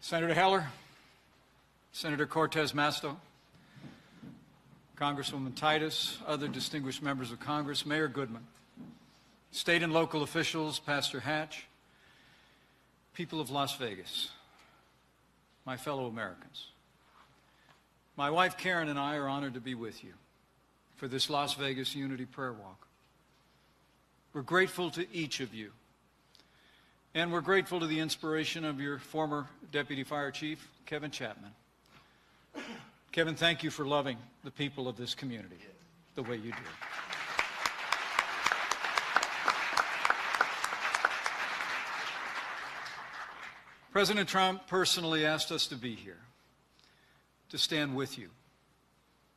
Senator Heller, Senator Cortez Masto, Congresswoman Titus, other distinguished members of Congress, Mayor Goodman, state and local officials, Pastor Hatch, people of Las Vegas, my fellow Americans. My wife Karen and I are honored to be with you for this Las Vegas Unity Prayer Walk. We're grateful to each of you, and we're grateful to the inspiration of your former Deputy Fire Chief, Kevin Chapman. Kevin, thank you for loving the people of this community the way you do. President Trump personally asked us to be here, to stand with you,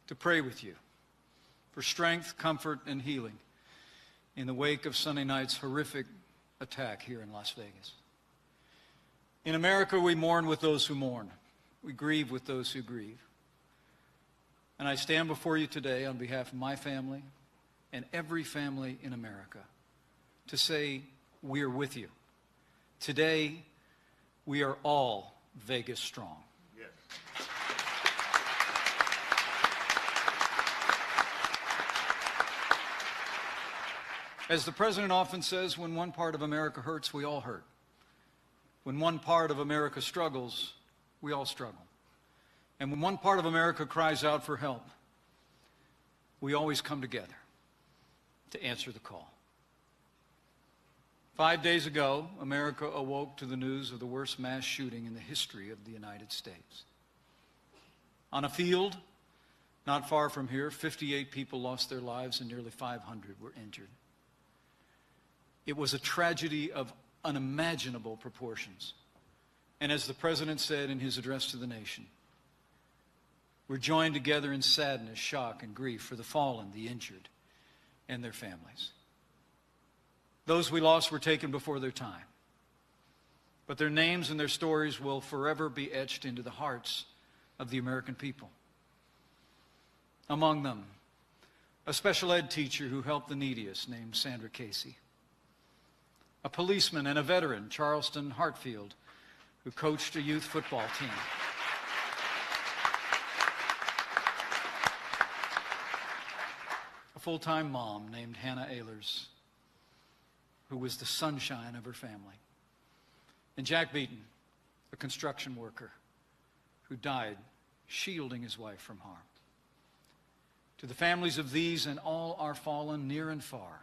to pray with you for strength, comfort, and healing in the wake of Sunday night's horrific attack here in Las Vegas. In America, we mourn with those who mourn. We grieve with those who grieve. And I stand before you today on behalf of my family and every family in America to say we're with you. Today, we are all Vegas strong. Yes. As the president often says, when one part of America hurts, we all hurt. When one part of America struggles, we all struggle. And when one part of America cries out for help, we always come together to answer the call. 5 days ago, America awoke to the news of the worst mass shooting in the history of the United States. On a field not far from here, 58 people lost their lives and nearly 500 were injured. It was a tragedy of unimaginable proportions. And as the president said in his address to the nation, we're joined together in sadness, shock, and grief for the fallen, the injured, and their families. Those we lost were taken before their time, but their names and their stories will forever be etched into the hearts of the American people. Among them, a special ed teacher who helped the neediest named Sandra Casey, a policeman and a veteran, Charleston Hartfield, who coached a youth football team. A full-time mom named Hannah Ehlers, who was the sunshine of her family. And Jack Beaton, a construction worker who died shielding his wife from harm. To the families of these and all our fallen near and far,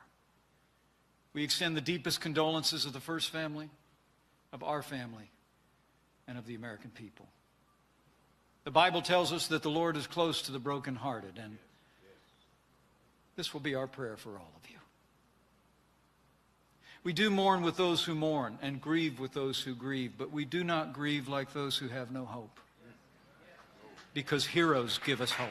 we extend the deepest condolences of the first family, of our family, and of the American people. The Bible tells us that the Lord is close to the brokenhearted, and this will be our prayer for all of you. We do mourn with those who mourn and grieve with those who grieve, but we do not grieve like those who have no hope, because heroes give us hope.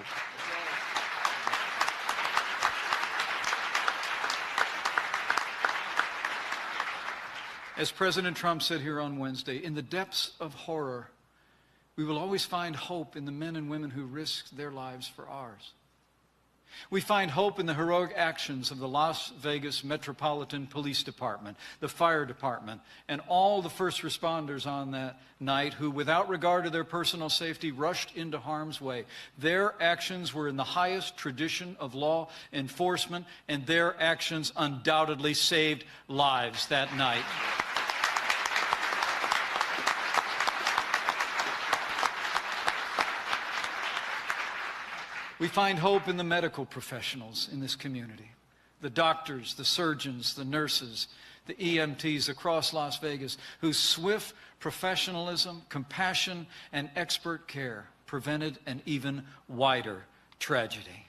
As President Trump said here on Wednesday, in the depths of horror, we will always find hope in the men and women who risked their lives for ours. We find hope in the heroic actions of the Las Vegas Metropolitan Police Department, the fire department, and all the first responders on that night who, without regard to their personal safety, rushed into harm's way. Their actions were in the highest tradition of law enforcement, and their actions undoubtedly saved lives that night. We find hope in the medical professionals in this community, the doctors, the surgeons, the nurses, the EMTs across Las Vegas, whose swift professionalism, compassion, and expert care prevented an even wider tragedy.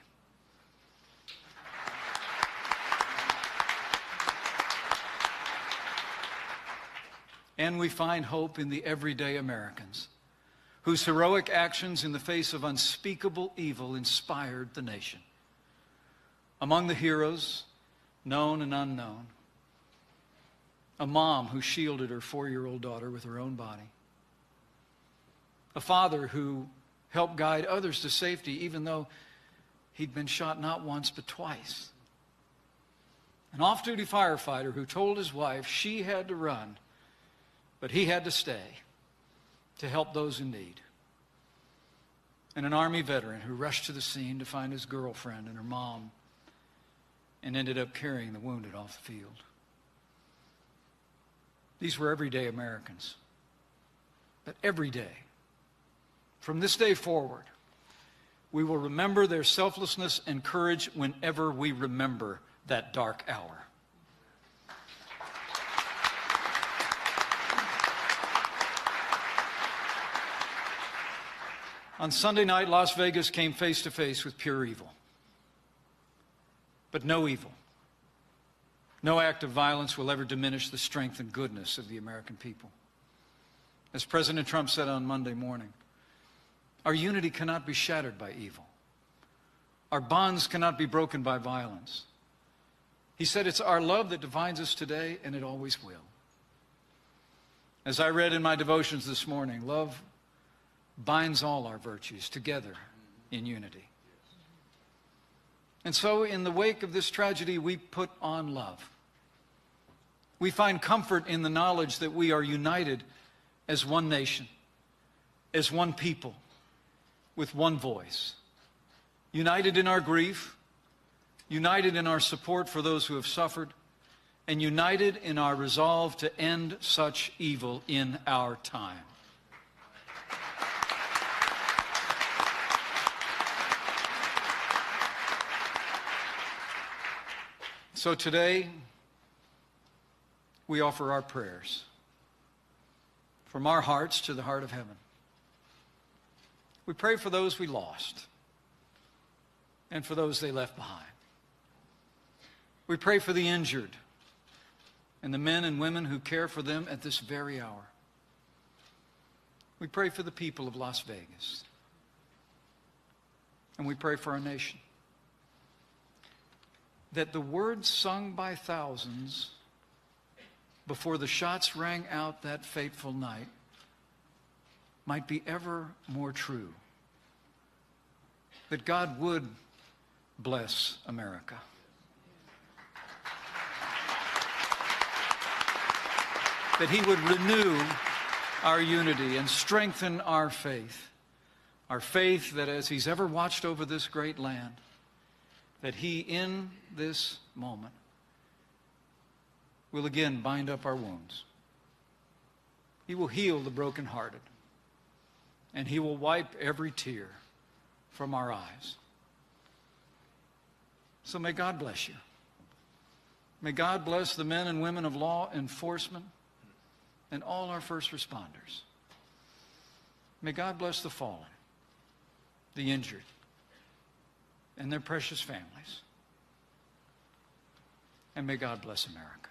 And we find hope in the everyday Americans, whose heroic actions in the face of unspeakable evil inspired the nation. Among the heroes, known and unknown, a mom who shielded her 4-year-old daughter with her own body, a father who helped guide others to safety even though he'd been shot not once but twice, an off-duty firefighter who told his wife she had to run, but he had to stay, to help those in need. And an Army veteran who rushed to the scene to find his girlfriend and her mom and ended up carrying the wounded off the field. These were everyday Americans. But every day, from this day forward, we will remember their selflessness and courage whenever we remember that dark hour. On Sunday night, Las Vegas came face to face with pure evil. But no evil, no act of violence will ever diminish the strength and goodness of the American people. As President Trump said on Monday morning, our unity cannot be shattered by evil. Our bonds cannot be broken by violence. He said it's our love that defines us today, and it always will. As I read in my devotions this morning, love binds all our virtues together in unity. And so in the wake of this tragedy, we put on love. We find comfort in the knowledge that we are united as one nation, as one people, with one voice. United in our grief, united in our support for those who have suffered, and united in our resolve to end such evil in our time. So today, we offer our prayers from our hearts to the heart of heaven. We pray for those we lost and for those they left behind. We pray for the injured and the men and women who care for them at this very hour. We pray for the people of Las Vegas. And we pray for our nation. That the words sung by thousands before the shots rang out that fateful night might be ever more true. That God would bless America. That He would renew our unity and strengthen our faith. Our faith that as He's ever watched over this great land, that He, in this moment, will again bind up our wounds. He will heal the brokenhearted, and He will wipe every tear from our eyes. So may God bless you. May God bless the men and women of law enforcement and all our first responders. May God bless the fallen, the injured, and their precious families. And may God bless America.